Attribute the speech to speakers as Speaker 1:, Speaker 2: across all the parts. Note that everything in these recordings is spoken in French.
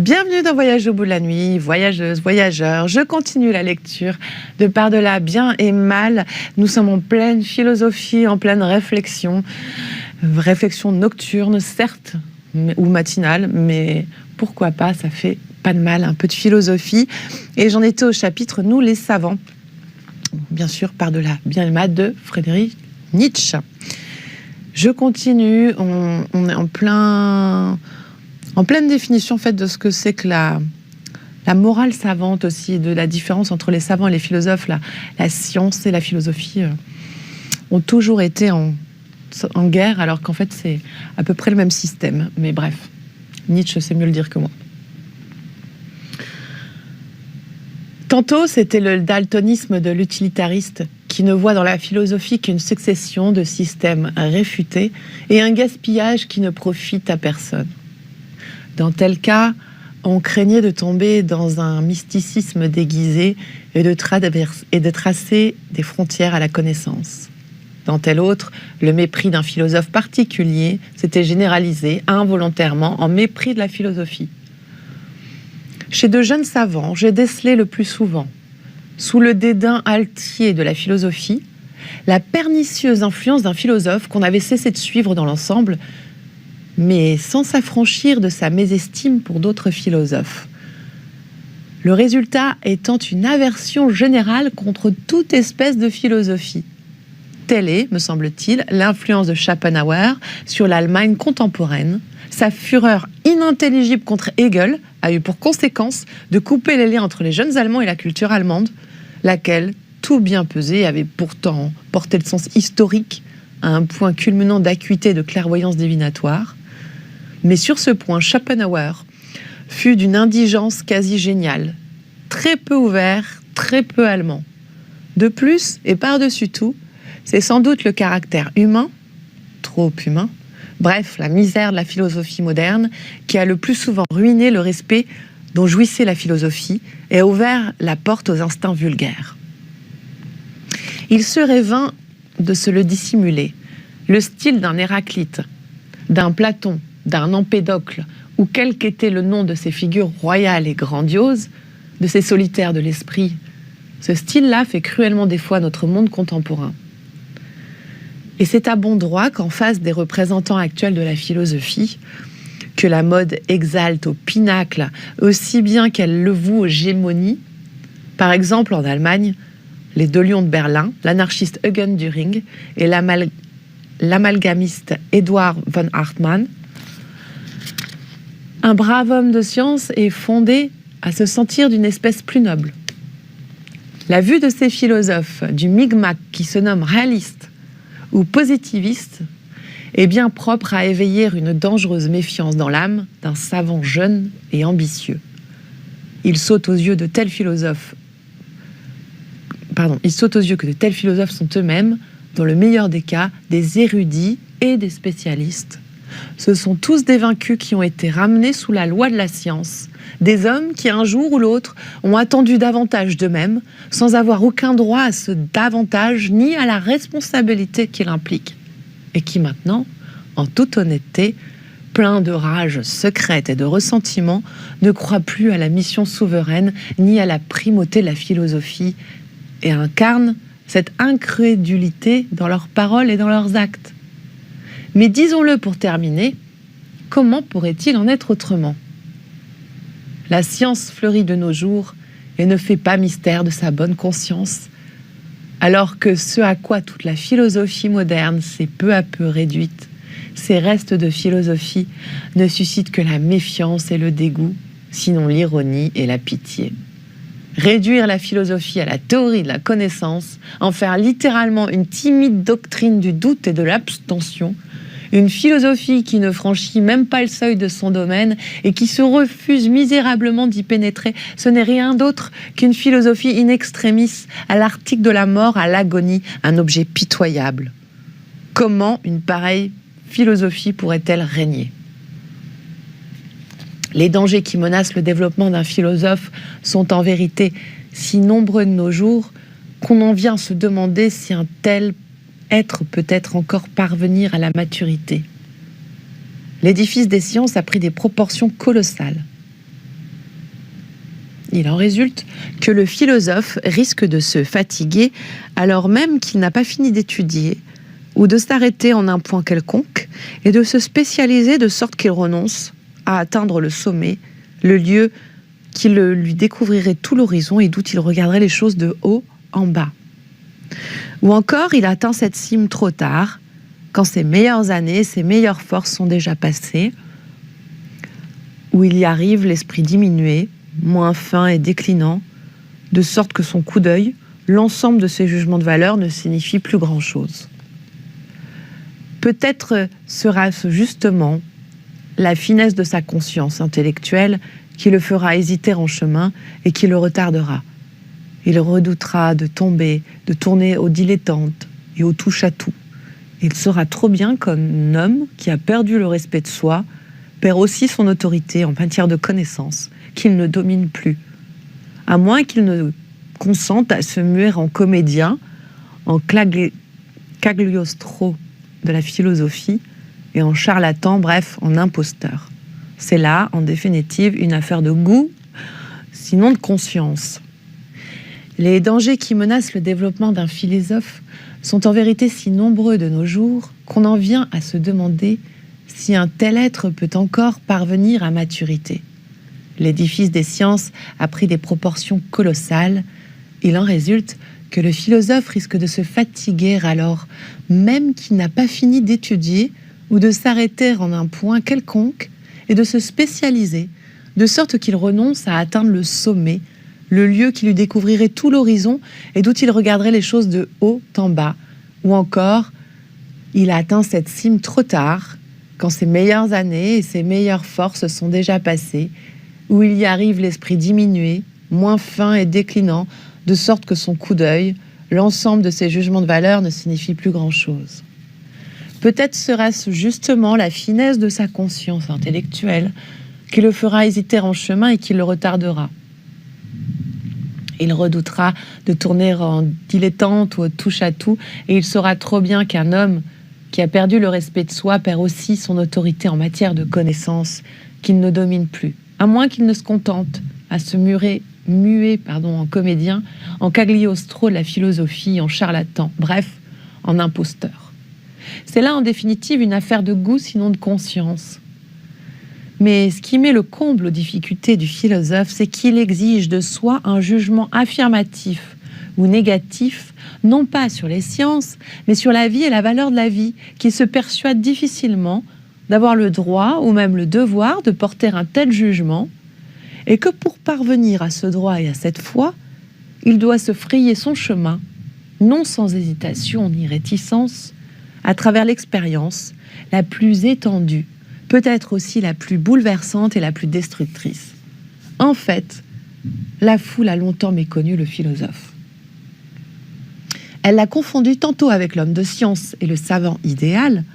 Speaker 1: Bienvenue dans Voyage au bout de la nuit, voyageuse, voyageurs. Je continue la lecture de Par-delà bien et mal. Nous sommes en pleine philosophie, en pleine réflexion. Réflexion nocturne, certes, ou matinale, mais pourquoi pas, ça fait pas de mal, un peu de philosophie. Et j'en étais au chapitre « Nous les savants ». Bien sûr, Par-delà bien et mal de Friedrich Nietzsche. Je continue, on est en pleine définition en fait, de ce que c'est que la morale savante aussi, de la différence entre les savants et les philosophes. La science et la philosophie ont toujours été en guerre, alors qu'en fait c'est à peu près le même système. Mais bref, Nietzsche sait mieux le dire que moi. Tantôt, c'était le daltonisme de l'utilitariste qui ne voit dans la philosophie qu'une succession de systèmes réfutés et un gaspillage qui ne profite à personne. Dans tel cas, on craignait de tomber dans un mysticisme déguisé et de tracer des frontières à la connaissance. Dans tel autre, le mépris d'un philosophe particulier s'était généralisé involontairement en mépris de la philosophie. Chez de jeunes savants, j'ai décelé le plus souvent, sous le dédain altier de la philosophie, la pernicieuse influence d'un philosophe qu'on avait cessé de suivre dans l'ensemble, mais sans s'affranchir de sa mésestime pour d'autres philosophes. Le résultat étant une aversion générale contre toute espèce de philosophie. Telle est, me semble-t-il, l'influence de Schopenhauer sur l'Allemagne contemporaine. Sa fureur inintelligible contre Hegel a eu pour conséquence de couper les liens entre les jeunes Allemands et la culture allemande, laquelle, tout bien pesé, avait pourtant porté le sens historique à un point culminant d'acuité et de clairvoyance divinatoire. Mais sur ce point, Schopenhauer fut d'une indigence quasi géniale, très peu ouvert, très peu allemand. De plus, et par-dessus tout, c'est sans doute le caractère humain, trop humain, bref, la misère de la philosophie moderne, qui a le plus souvent ruiné le respect dont jouissait la philosophie et a ouvert la porte aux instincts vulgaires. Il serait vain de se le dissimuler. Le style d'un Héraclite, d'un Platon, d'un Empédocle, ou quel qu'était le nom de ces figures royales et grandioses, de ces solitaires de l'esprit, ce style-là fait cruellement défaut à notre monde contemporain. Et c'est à bon droit qu'en face des représentants actuels de la philosophie, que la mode exalte au pinacle, aussi bien qu'elle le voue aux gémonies, par exemple en Allemagne, les deux lions de Berlin, l'anarchiste Eugen Düring et l'amalgamiste Eduard von Hartmann, un brave homme de science est fondé à se sentir d'une espèce plus noble. La vue de ces philosophes du micmac qui se nomment réalistes ou positivistes est bien propre à éveiller une dangereuse méfiance dans l'âme d'un savant jeune et ambitieux. Il saute aux yeux que de tels philosophes sont eux-mêmes, dans le meilleur des cas, des érudits et des spécialistes. Ce sont tous des vaincus qui ont été ramenés sous la loi de la science, des hommes qui un jour ou l'autre ont attendu davantage d'eux-mêmes, sans avoir aucun droit à ce davantage ni à la responsabilité qu'il implique, et qui maintenant, en toute honnêteté, plein de rage secrète et de ressentiment, ne croient plus à la mission souveraine ni à la primauté de la philosophie, et incarnent cette incrédulité dans leurs paroles et dans leurs actes. Mais disons-le pour terminer, comment pourrait-il en être autrement ? La science fleurit de nos jours et ne fait pas mystère de sa bonne conscience, alors que ce à quoi toute la philosophie moderne s'est peu à peu réduite, ces restes de philosophie ne suscitent que la méfiance et le dégoût, sinon l'ironie et la pitié. Réduire la philosophie à la théorie de la connaissance, en faire littéralement une timide doctrine du doute et de l'abstention, une philosophie qui ne franchit même pas le seuil de son domaine et qui se refuse misérablement d'y pénétrer, ce n'est rien d'autre qu'une philosophie in extremis, à l'article de la mort, à l'agonie, un objet pitoyable. Comment une pareille philosophie pourrait-elle régner ? Les dangers qui menacent le développement d'un philosophe sont en vérité si nombreux de nos jours qu'on en vient se demander si un tel être peut-être encore parvenir à la maturité. L'édifice des sciences a pris des proportions colossales. Il en résulte que le philosophe risque de se fatiguer alors même qu'il n'a pas fini d'étudier ou de s'arrêter en un point quelconque et de se spécialiser de sorte qu'il renonce à atteindre le sommet, le lieu qui lui découvrirait tout l'horizon et d'où il regarderait les choses de haut en bas. Ou encore, il atteint cette cime trop tard, quand ses meilleures années, ses meilleures forces sont déjà passées, où il y arrive l'esprit diminué, moins fin et déclinant, de sorte que son coup d'œil, l'ensemble de ses jugements de valeur ne signifie plus grand-chose. Peut-être sera-ce justement la finesse de sa conscience intellectuelle qui le fera hésiter en chemin et qui le retardera. Il redoutera de tomber, de tourner au dilettante et au touche-à-tout. Il saura trop bien qu'un homme qui a perdu le respect de soi perd aussi son autorité en matière de connaissance, qu'il ne domine plus, à moins qu'il ne consente à se muer en comédien, en Cagliostro de la philosophie et en charlatan, bref, en imposteur. C'est là, en définitive, une affaire de goût, sinon de conscience. Les dangers qui menacent le développement d'un philosophe sont en vérité si nombreux de nos jours qu'on en vient à se demander si un tel être peut encore parvenir à maturité. L'édifice des sciences a pris des proportions colossales. Il en résulte que le philosophe risque de se fatiguer alors même qu'il n'a pas fini d'étudier ou de s'arrêter en un point quelconque et de se spécialiser, de sorte qu'il renonce à atteindre le sommet, le lieu qui lui découvrirait tout l'horizon et d'où il regarderait les choses de haut en bas. Ou encore, il a atteint cette cime trop tard, quand ses meilleures années et ses meilleures forces sont déjà passées, où il y arrive l'esprit diminué, moins fin et déclinant, de sorte que son coup d'œil, l'ensemble de ses jugements de valeur ne signifie plus grand-chose. Peut-être sera-ce justement la finesse de sa conscience intellectuelle qui le fera hésiter en chemin et qui le retardera. Il redoutera de tourner en dilettante ou au touche-à-tout, et il saura trop bien qu'un homme qui a perdu le respect de soi perd aussi son autorité en matière de connaissance qu'il ne domine plus, à moins qu'il ne se contente à se muer en comédien, en Cagliostro de la philosophie, en charlatan, bref, en imposteur. C'est là en définitive une affaire de goût sinon de conscience. Mais ce qui met le comble aux difficultés du philosophe, c'est qu'il exige de soi un jugement affirmatif ou négatif, non pas sur les sciences, mais sur la vie et la valeur de la vie, qui se persuade difficilement d'avoir le droit ou même le devoir de porter un tel jugement, et que pour parvenir à ce droit et à cette foi, il doit se frayer son chemin, non sans hésitation ni réticence, à travers l'expérience la plus étendue, peut-être aussi la plus bouleversante et la plus destructrice. En fait, la foule a longtemps méconnu le philosophe. Elle l'a confondu tantôt avec l'homme de science et le savant idéal,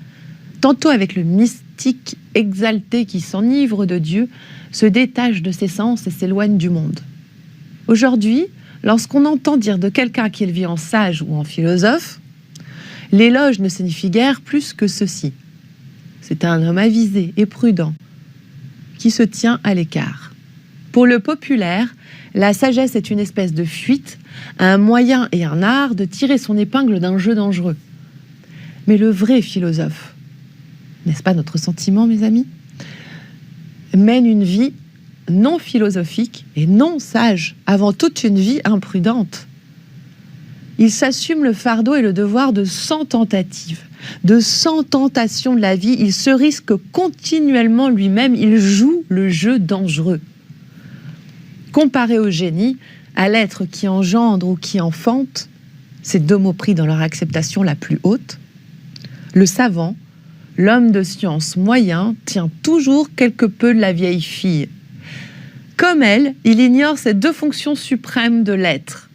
Speaker 1: tantôt avec le mystique exalté qui s'enivre de Dieu, se détache de ses sens et s'éloigne du monde. Aujourd'hui, lorsqu'on entend dire de quelqu'un qu'il vit en sage ou en philosophe, l'éloge ne signifie guère plus que ceci. C'est un homme avisé et prudent qui se tient à l'écart. Pour le populaire, la sagesse est une espèce de fuite, un moyen et un art de tirer son épingle d'un jeu dangereux. Mais le vrai philosophe, n'est-ce pas notre sentiment, mes amis, mène une vie non philosophique et non sage, avant toute une vie imprudente. Il s'assume le fardeau et le devoir de 100 tentatives, de 100 tentations de la vie. Il se risque continuellement lui-même, il joue le jeu dangereux. Comparé au génie, à l'être qui engendre ou qui enfante, ces deux mots pris dans leur acceptation la plus haute, le savant, l'homme de science moyen, tient toujours quelque peu de la vieille fille. Comme elle, il ignore ces deux fonctions suprêmes de l'être.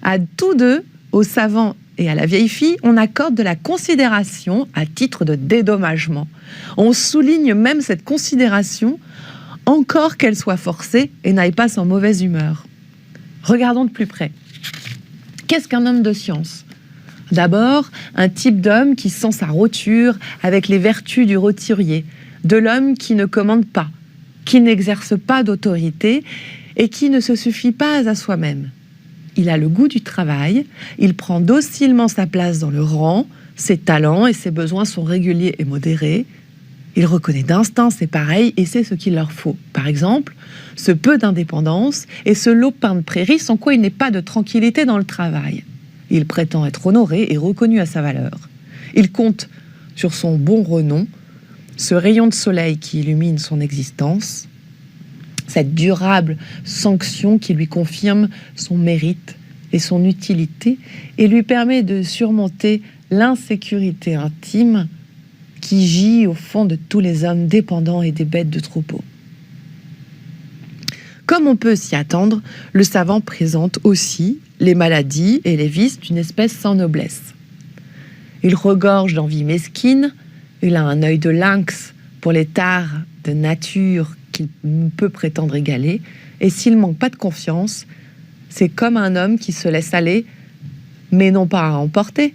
Speaker 1: À tous deux, au savant et à la vieille fille, on accorde de la considération à titre de dédommagement. On souligne même cette considération, encore qu'elle soit forcée et n'aille pas sans mauvaise humeur. Regardons de plus près. Qu'est-ce qu'un homme de science ? D'abord, un type d'homme qui sent sa roture avec les vertus du roturier, de l'homme qui ne commande pas, qui n'exerce pas d'autorité et qui ne se suffit pas à soi-même. Il a le goût du travail, il prend docilement sa place dans le rang, ses talents et ses besoins sont réguliers et modérés. Il reconnaît d'instinct ses pareils et sait ce qu'il leur faut. Par exemple, ce peu d'indépendance et ce lopin de prairie sans quoi il n'est pas de tranquillité dans le travail. Il prétend être honoré et reconnu à sa valeur. Il compte sur son bon renom, ce rayon de soleil qui illumine son existence, cette durable sanction qui lui confirme son mérite et son utilité et lui permet de surmonter l'insécurité intime qui gît au fond de tous les hommes dépendants et des bêtes de troupeau. Comme on peut s'y attendre, le savant présente aussi les maladies et les vices d'une espèce sans noblesse. Il regorge d'envie mesquine, il a un œil de lynx pour les tares de nature qu'il peut prétendre égaler, et s'il manque pas de confiance, c'est comme un homme qui se laisse aller, mais non pas à emporter.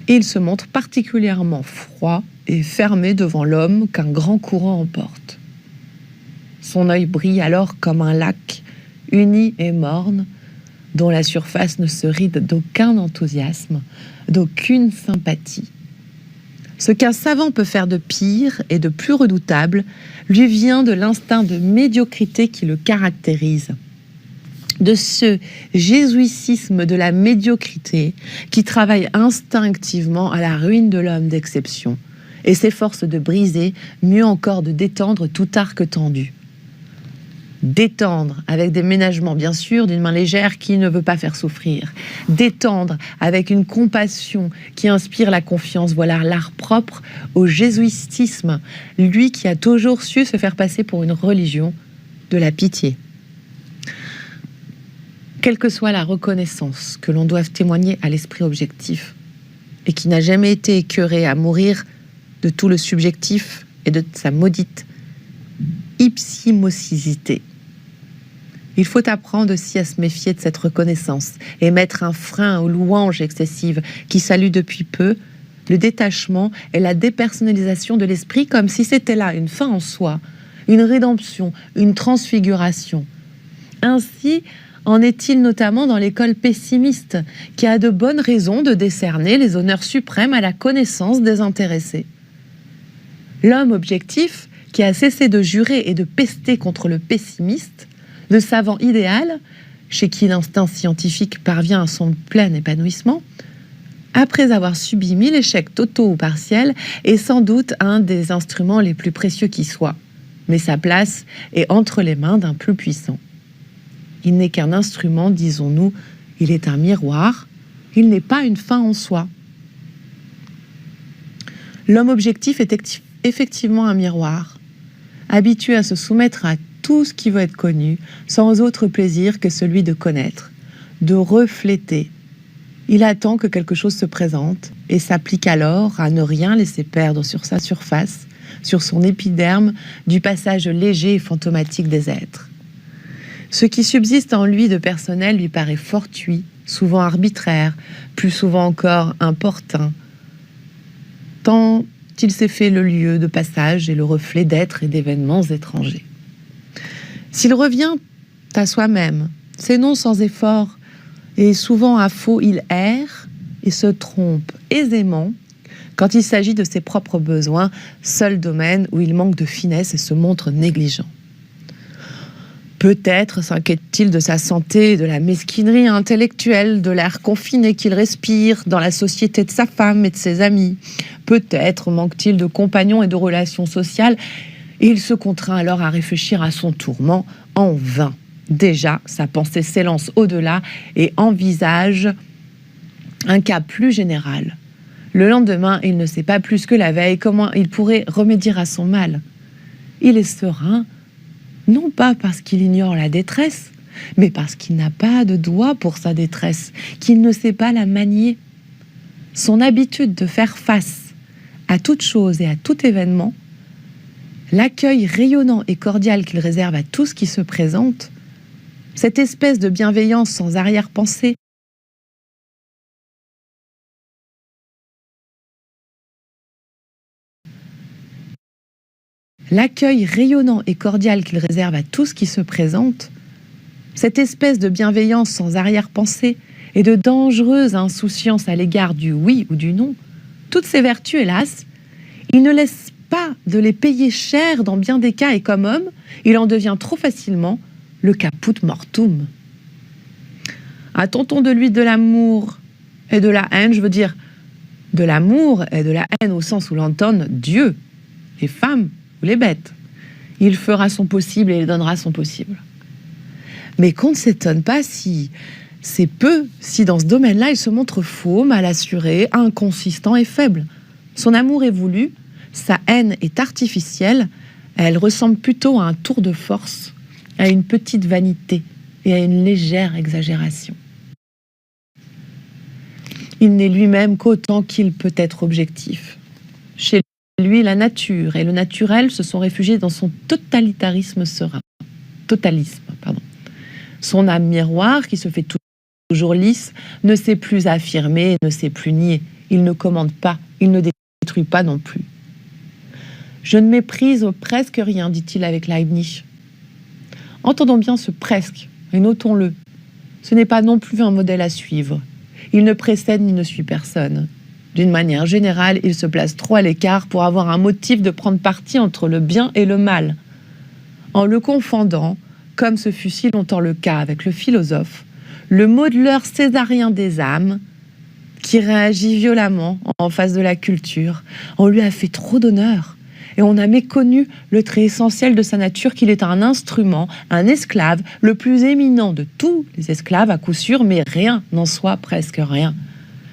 Speaker 1: Il se montre particulièrement froid et fermé devant l'homme qu'un grand courant emporte. Son œil brille alors comme un lac uni et morne, dont la surface ne se ride d'aucun enthousiasme, d'aucune sympathie. Ce qu'un savant peut faire de pire et de plus redoutable lui vient de l'instinct de médiocrité qui le caractérise, de ce jésuicisme de la médiocrité qui travaille instinctivement à la ruine de l'homme d'exception et s'efforce de briser, mieux encore de détendre tout arc tendu. Détendre avec des ménagements bien sûr d'une main légère qui ne veut pas faire souffrir. Détendre avec une compassion qui inspire la confiance. Voilà l'art propre au jésuitisme, lui qui a toujours su se faire passer pour une religion de la pitié. Quelle que soit la reconnaissance que l'on doive témoigner à l'esprit objectif et qui n'a jamais été écœuré à mourir de tout le subjectif et de sa maudite ipsimosicité. Il faut apprendre aussi à se méfier de cette reconnaissance et mettre un frein aux louanges excessives qui saluent depuis peu le détachement et la dépersonnalisation de l'esprit comme si c'était là une fin en soi, une rédemption, une transfiguration. Ainsi en est-il notamment dans l'école pessimiste qui a de bonnes raisons de décerner les honneurs suprêmes à la connaissance désintéressée. L'homme objectif qui a cessé de jurer et de pester contre le pessimiste, le savant idéal, chez qui l'instinct scientifique parvient à son plein épanouissement, après avoir subi 1000 échecs totaux ou partiels, est sans doute un des instruments les plus précieux qui soit. Mais sa place est entre les mains d'un plus puissant. Il n'est qu'un instrument, disons-nous, il est un miroir, il n'est pas une fin en soi. L'homme objectif est effectivement un miroir, habitué à se soumettre à tout ce qui veut être connu, sans autre plaisir que celui de connaître, de refléter. Il attend que quelque chose se présente et s'applique alors à ne rien laisser perdre sur sa surface, sur son épiderme, du passage léger et fantomatique des êtres. Ce qui subsiste en lui de personnel lui paraît fortuit, souvent arbitraire, plus souvent encore importun, tant il s'est fait le lieu de passage et le reflet d'êtres et d'événements étrangers. S'il revient à soi-même, c'est non sans effort, et souvent à faux, il erre et se trompe aisément quand il s'agit de ses propres besoins, seul domaine où il manque de finesse et se montre négligent. Peut-être s'inquiète-t-il de sa santé et de la mesquinerie intellectuelle, de l'air confiné qu'il respire dans la société de sa femme et de ses amis. Peut-être manque-t-il de compagnons et de relations sociales, et il se contraint alors à réfléchir à son tourment en vain. Déjà, sa pensée s'élance au-delà et envisage un cas plus général. Le lendemain, il ne sait pas plus que la veille comment il pourrait remédier à son mal. Il est serein, non pas parce qu'il ignore la détresse, mais parce qu'il n'a pas de doigt pour sa détresse, qu'il ne sait pas la manier. Son habitude de faire face à toute chose et à tout événement, l'accueil rayonnant et cordial qu'il réserve à tout ce qui se présente, cette espèce de bienveillance sans arrière-pensée, l'accueil rayonnant et cordial qu'il réserve à tout ce qui se présente, Cette espèce de bienveillance sans arrière-pensée et de dangereuse insouciance à l'égard du oui ou du non, toutes ces vertus, hélas, il ne laisse pas de les payer cher dans bien des cas et comme homme, il en devient trop facilement le caput mortuum. A-t-on de lui de l'amour et de la haine, je veux dire de l'amour et de la haine au sens où l'entendent Dieu, les femmes ou les bêtes. Il fera son possible et il donnera son possible. Mais qu'on ne s'étonne pas si dans ce domaine-là, il se montre faux, mal assuré, inconsistant et faible. Son amour est voulu, sa haine est artificielle, elle ressemble plutôt à un tour de force, à une petite vanité et à une légère exagération. Il n'est lui-même qu'autant qu'il peut être objectif. Chez lui, la nature et le naturel se sont réfugiés dans son totalitarisme serein. Son âme miroir, qui se fait toujours lisse, ne sait plus affirmer, ne sait plus nier. Il ne commande pas, il ne détruit pas non plus. Je ne méprise presque rien, dit-il avec Leibniz. Entendons bien ce presque, et notons-le. Ce n'est pas non plus un modèle à suivre. Il ne précède ni ne suit personne. D'une manière générale, il se place trop à l'écart pour avoir un motif de prendre parti entre le bien et le mal. En le confondant, comme ce fut si longtemps le cas avec le philosophe, le modeleur césarien des âmes, qui réagit violemment en face de la culture, on lui a fait trop d'honneur. Et on a méconnu le trait essentiel de sa nature, qu'il est un instrument, un esclave, le plus éminent de tous les esclaves à coup sûr, mais rien n'en soit, presque rien.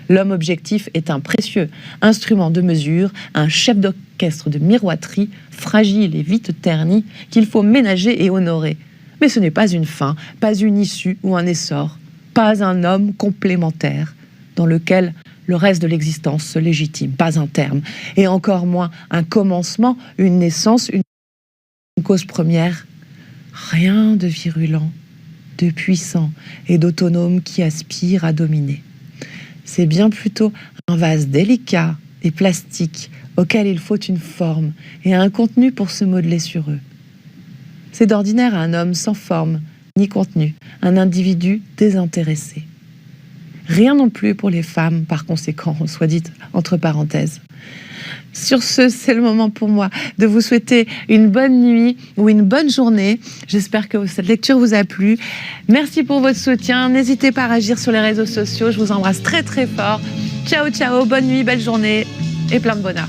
Speaker 1: L'homme objectif est un précieux instrument de mesure, un chef d'orchestre de miroiterie, fragile et vite terni, qu'il faut ménager et honorer. Mais ce n'est pas une fin, pas une issue ou un essor, pas un homme complémentaire dans lequel le reste de l'existence se légitime, pas un terme, et encore moins un commencement, une naissance, une cause première. Rien de virulent, de puissant et d'autonome qui aspire à dominer. C'est bien plutôt un vase délicat et plastique auquel il faut une forme et un contenu pour se modeler sur eux. C'est d'ordinaire un homme sans forme ni contenu, un individu désintéressé. Rien non plus pour les femmes, par conséquent, soit dit entre parenthèses. Sur ce, c'est le moment pour moi de vous souhaiter une bonne nuit ou une bonne journée. J'espère que cette lecture vous a plu. Merci pour votre soutien. N'hésitez pas à réagir sur les réseaux sociaux. Je vous embrasse très très fort. Ciao, ciao, bonne nuit, belle journée et plein de bonheur.